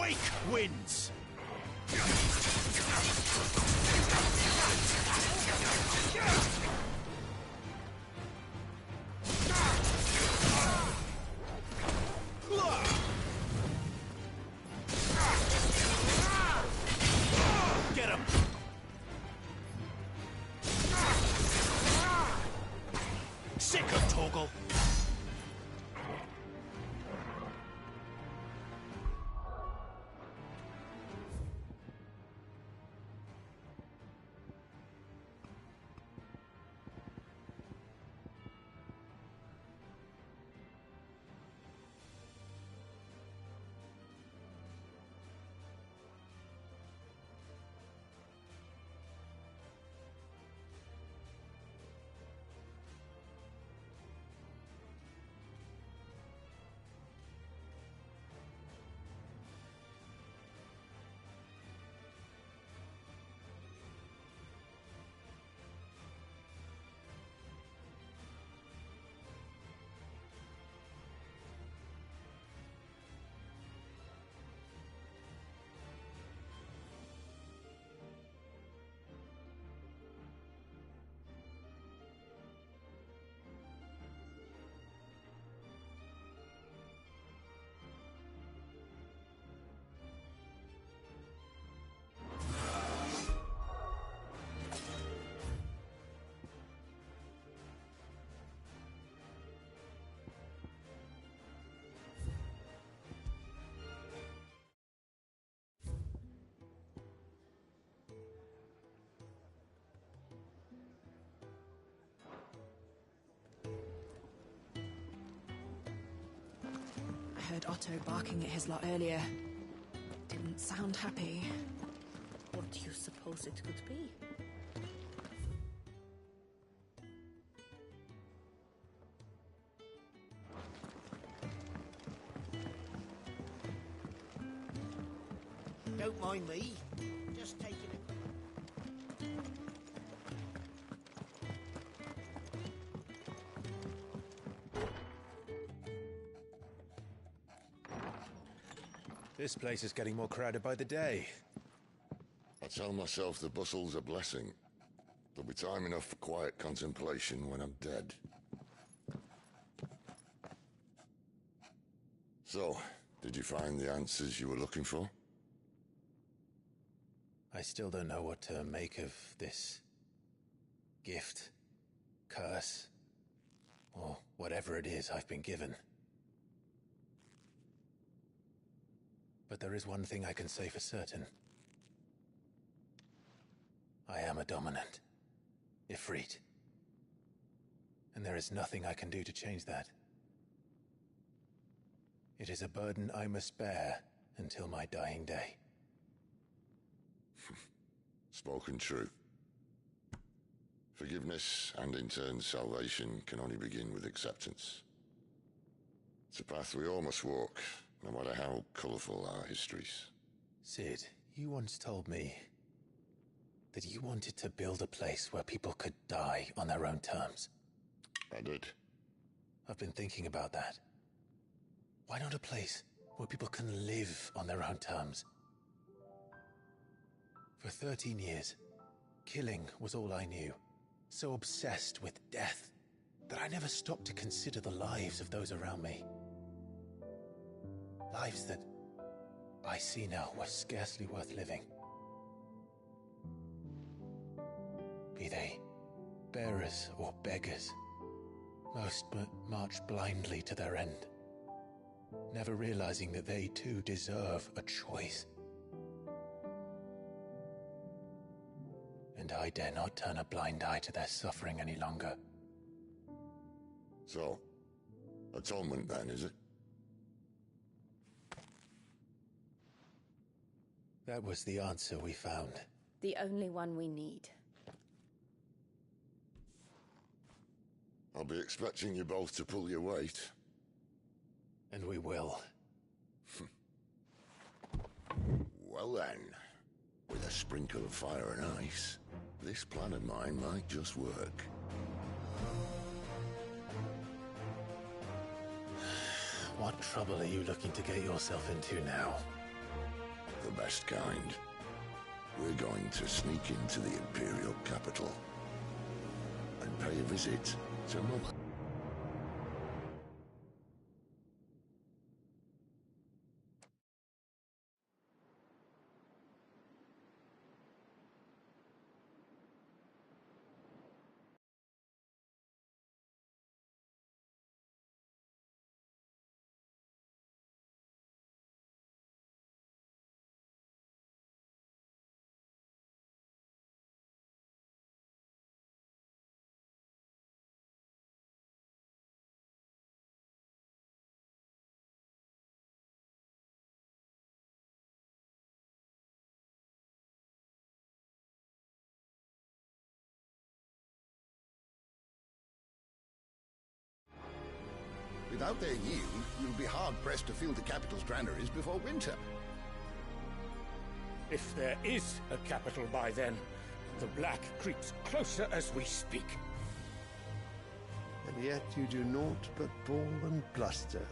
Quake wins! Get him! Sick of Toggle! I heard Otto barking at his lot earlier. Didn't sound happy. What do you suppose it could be? Don't mind me. Just taking a... This place is getting more crowded by the day. I tell myself the bustle's a blessing. There'll be time enough for quiet contemplation when I'm dead. So, did you find the answers you were looking for? I still don't know what to make of this gift, curse, or whatever it is I've been given. But there is one thing I can say for certain. I am a dominant, Ifrit. And there is nothing I can do to change that. It is a burden I must bear until my dying day. Spoken true. Forgiveness and in turn salvation can only begin with acceptance. It's a path we all must walk, no matter how colourful our histories. Sid, you once told me that you wanted to build a place where people could die on their own terms. I did. I've been thinking about that. Why not a place where people can live on their own terms? For 13 years, killing was all I knew. So obsessed with death that I never stopped to consider the lives of those around me. Lives that I see now were scarcely worth living. Be they bearers or beggars, most march blindly to their end, never realizing that they too deserve a choice. And I dare not turn a blind eye to their suffering any longer. So, atonement then, is it? That was the answer we found. The only one we need. I'll be expecting you both to pull your weight. And we will. Well then, with a sprinkle of fire and ice, this plan of mine might just work. What trouble are you looking to get yourself into now? The best kind. We're going to sneak into the Imperial capital and pay a visit to Mother. Without their yield, you'll be hard-pressed to fill the capital's granaries before winter. If there is a capital by then, the Black creeps closer as we speak. And yet you do naught but bawl and bluster.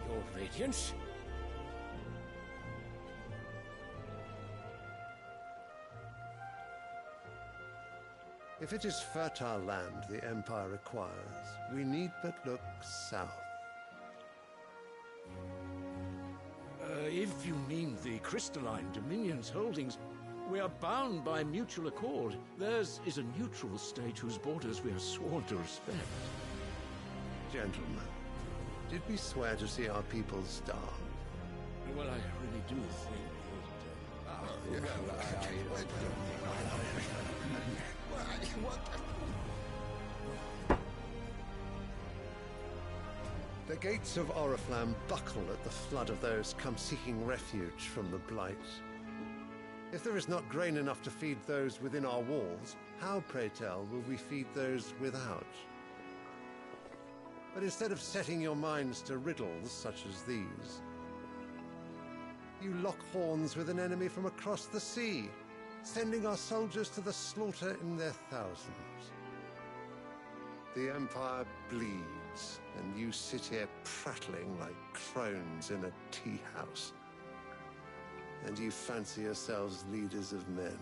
Your Radiance? If it is fertile land the Empire requires, we need but look south. If you mean the crystalline Dominion's holdings, we are bound by mutual accord. Theirs is a neutral state whose borders we are sworn to respect. Gentlemen, did we swear to see our people starve? Well, I really do think The gates of Oriflamme buckle at the flood of those come seeking refuge from the Blight. If there is not grain enough to feed those within our walls, how, pray tell, will we feed those without? But instead of setting your minds to riddles such as these, you lock horns with an enemy from across the sea, sending our soldiers to the slaughter in their thousands. The Empire bleeds, and you sit here prattling like crones in a tea house. And you fancy yourselves leaders of men.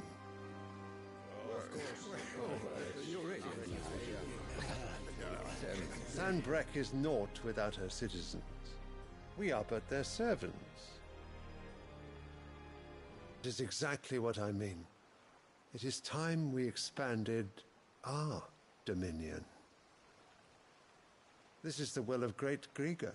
Sanbreque is naught without her citizens. We are but their servants. It is exactly what I mean. It is time we expanded our dominion. This is the will of great Grieger.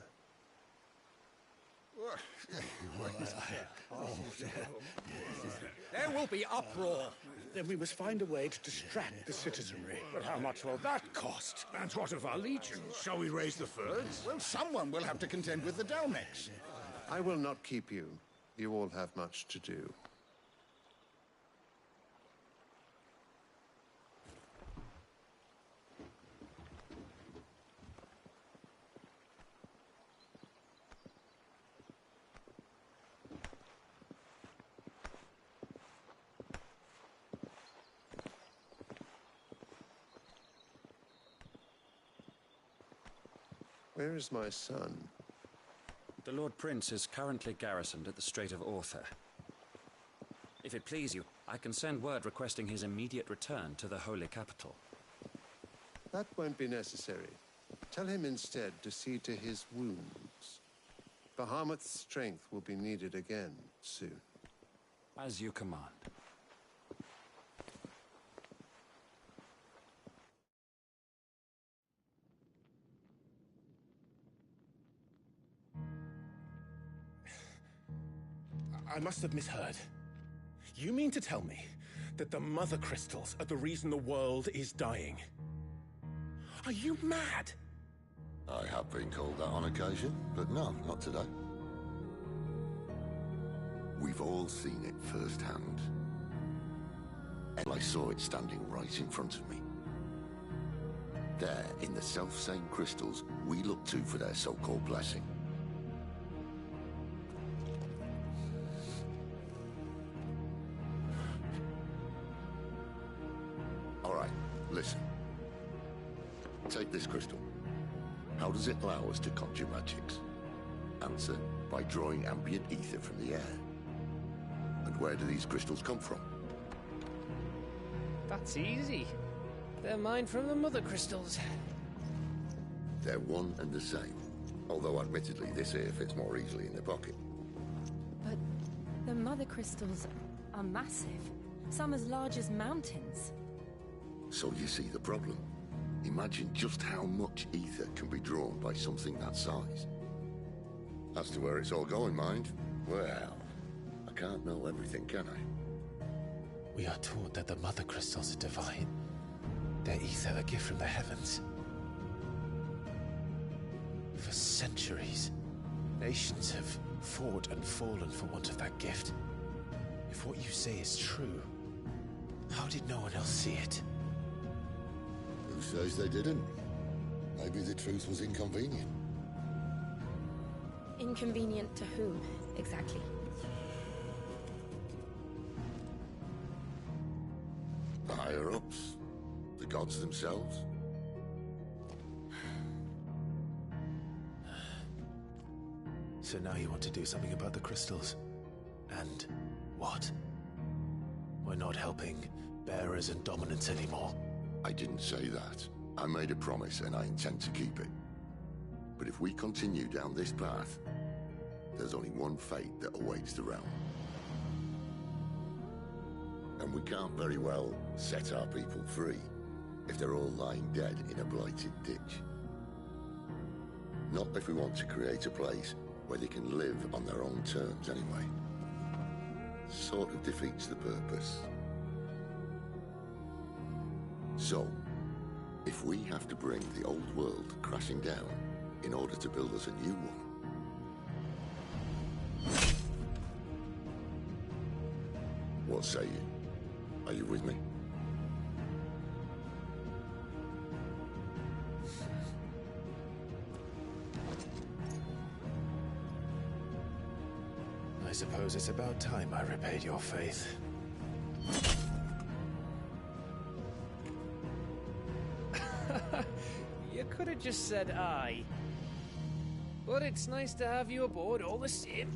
there will be uproar. Then we must find a way to distract the citizenry. But how much will that cost? And what of our legions? Shall we raise the furs? Well, someone will have to contend with the Dalmex. I will not keep you. You all have much to do. Where is my son? The Lord Prince is currently garrisoned at the Strait of Author. If it please you, I can send word requesting his immediate return to the Holy Capital. That won't be necessary. Tell him instead to see to his wounds. Bahamut's strength will be needed again soon. As you command. I must have misheard. You mean to tell me that the Mother Crystals are the reason the world is dying? Are you mad? I have been called that on occasion, but no, not today. We've all seen it firsthand. And I saw it standing right in front of me. There, in the self-same crystals we look to for their so-called blessing. Listen. Take this crystal. How does it allow us to conjure magics? Answer, by drawing ambient ether from the air. And where do these crystals come from? That's easy. They're mine from the mother crystals. They're one and the same. Although admittedly this here fits more easily in the pocket. But the mother crystals are massive. Some as large as mountains. So you see the problem. Imagine just how much ether can be drawn by something that size. As to where it's all going, mind, well, I can't know everything, can I? We are taught that the mother crystals are divine. Their ether a gift from the heavens. For centuries, nations have fought and fallen for want of that gift. If what you say is true, how did no one else see it? Who says they didn't? Maybe the truth was inconvenient. Inconvenient to whom, exactly? The higher-ups? The gods themselves? So now you want to do something about the crystals. And what? We're not helping bearers and dominants anymore. I didn't say that. I made a promise and I intend to keep it. But if we continue down this path, there's only one fate that awaits the realm. And we can't very well set our people free if they're all lying dead in a blighted ditch. Not if we want to create a place where they can live on their own terms anyway. Sort of defeats the purpose. So, if we have to bring the old world crashing down in order to build us a new one, what say you? Are you with me? I suppose it's about time I repaid your faith. You could have just said aye. But it's nice to have you aboard all the same.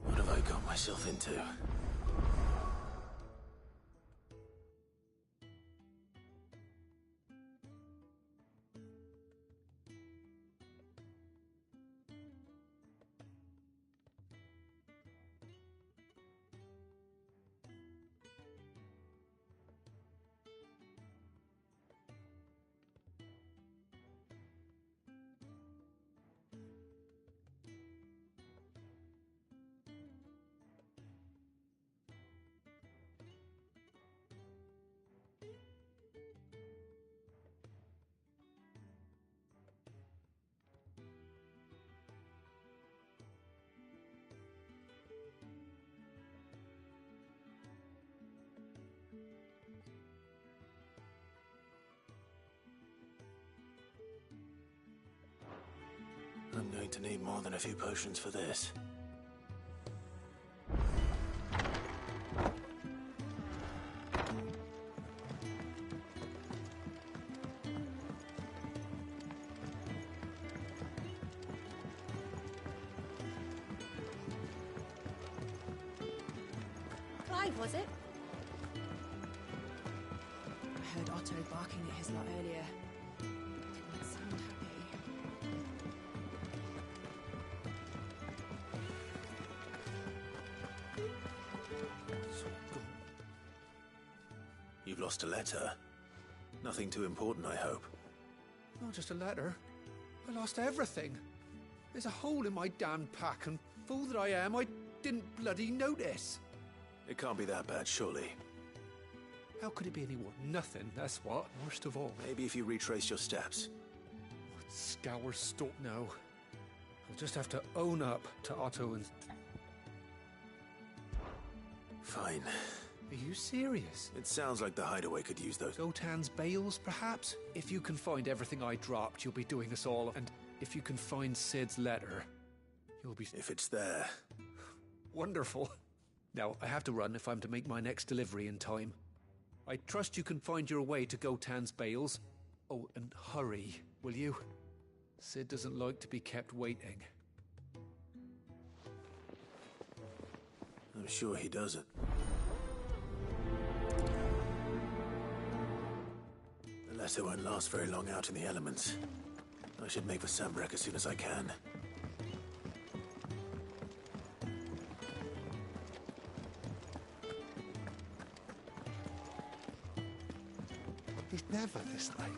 What have I got myself into? I'm going to need more than a few potions for this. Clive, was it? I heard Otto barking at his lot earlier. Didn't sound happy. You've lost a letter. Nothing too important, I hope. Not just a letter. I lost everything. There's a hole in my damn pack, and fool that I am, I didn't bloody notice. It can't be that bad, surely. How could it be any more? Nothing, that's what. Worst of all. Maybe if you retrace your steps. What scour stalk now? I'll just have to own up to Otto and... Fine. Are you serious? It sounds like the hideaway could use those. Gotan's bales, perhaps? If you can find everything I dropped, you'll be doing us all. And if you can find Sid's letter, you'll be... If it's there. Wonderful. Now, I have to run if I'm to make my next delivery in time. I trust you can find your way to Gotan's bales. Oh, and hurry, will you? Sid doesn't like to be kept waiting. I'm sure he doesn't. The letter won't last very long out in the elements. I should make for Sambrek as soon as I can. He's never this late.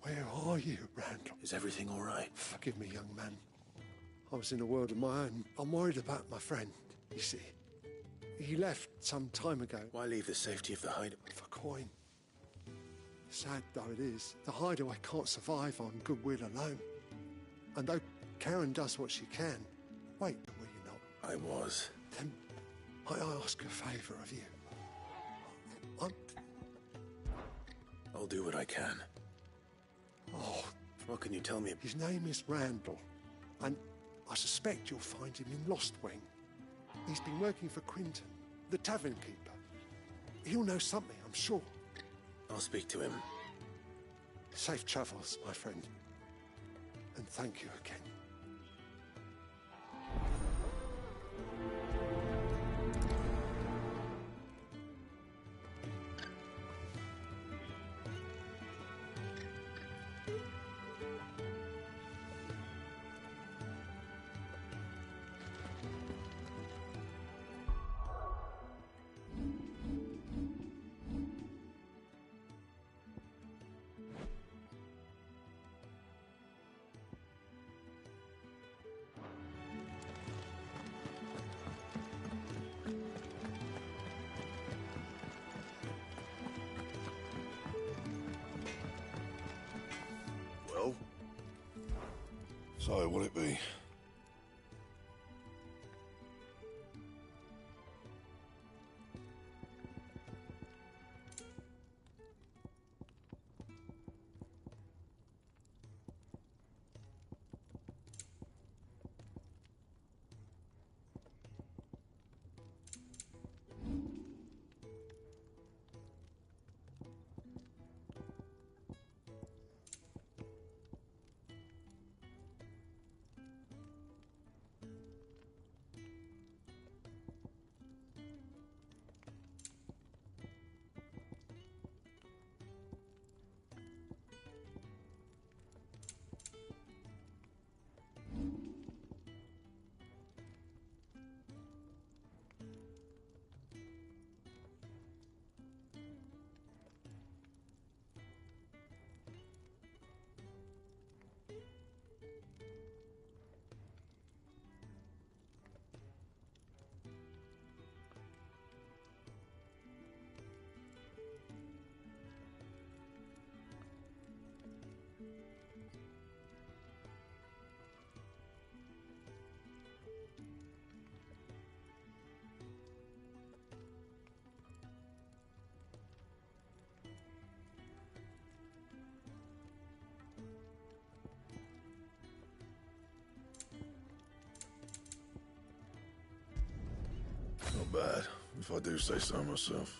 Where are you, Randall? Is everything all right? Forgive me, young man. I was in a world of my own. I'm worried about my friend, you see. He left some time ago. Why leave the safety of the hideaway? For coin. Sad though it is, the hideaway can't survive on goodwill alone. And though Karen does what she can, wait, will you not? I was. Then I ask a favour of you. I'll do what I can. Oh. What can you tell me? His name is Randall, and I suspect you'll find him in Lost Wing. He's been working for Quinton, the tavern keeper. He'll know something, I'm sure. I'll speak to him. Safe travels, my friend. And thank you again. Well? So, will it be? Not bad, if I do say so myself.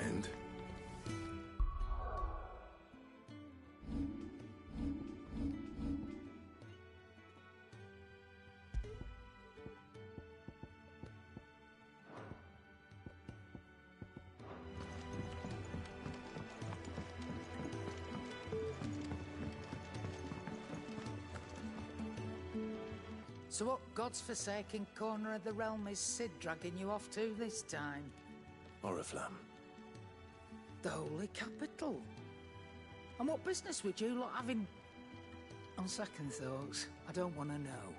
And? So what God's forsaken corner of the realm is Sid dragging you off to this time? Oriflamme. The Holy Capital. And what business would you lot have in... On second thoughts, I don't want to know.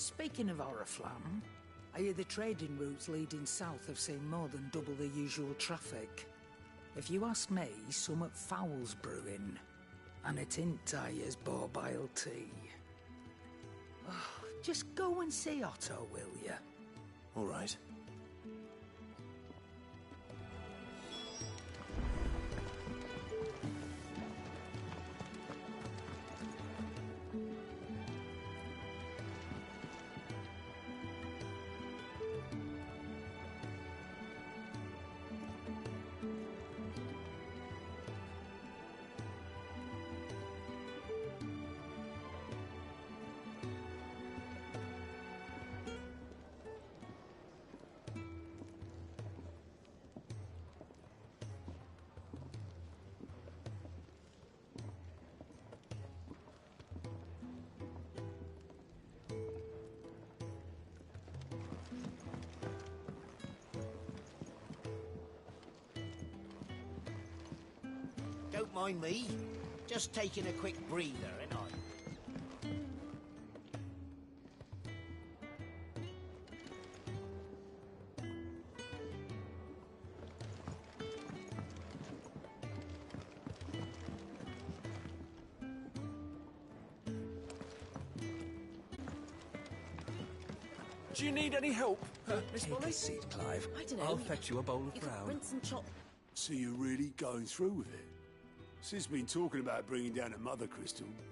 Speaking of Oriflamme, I hear the trading routes leading south have seen more than double the usual traffic. If you ask me, somewhat foul's brewing. And it ain't Tyre's borbile tea. Oh, just go and see Otto, will you? All right. Don't mind me. Just taking a quick breather, ain't I? Do you need any help, Miss Take Molly? a seat, Clive. I don't know. I'll fetch you a bowl of You could brown. rinse and chop. So you're really going through with it? Sid's been talking about bringing down a mother crystal.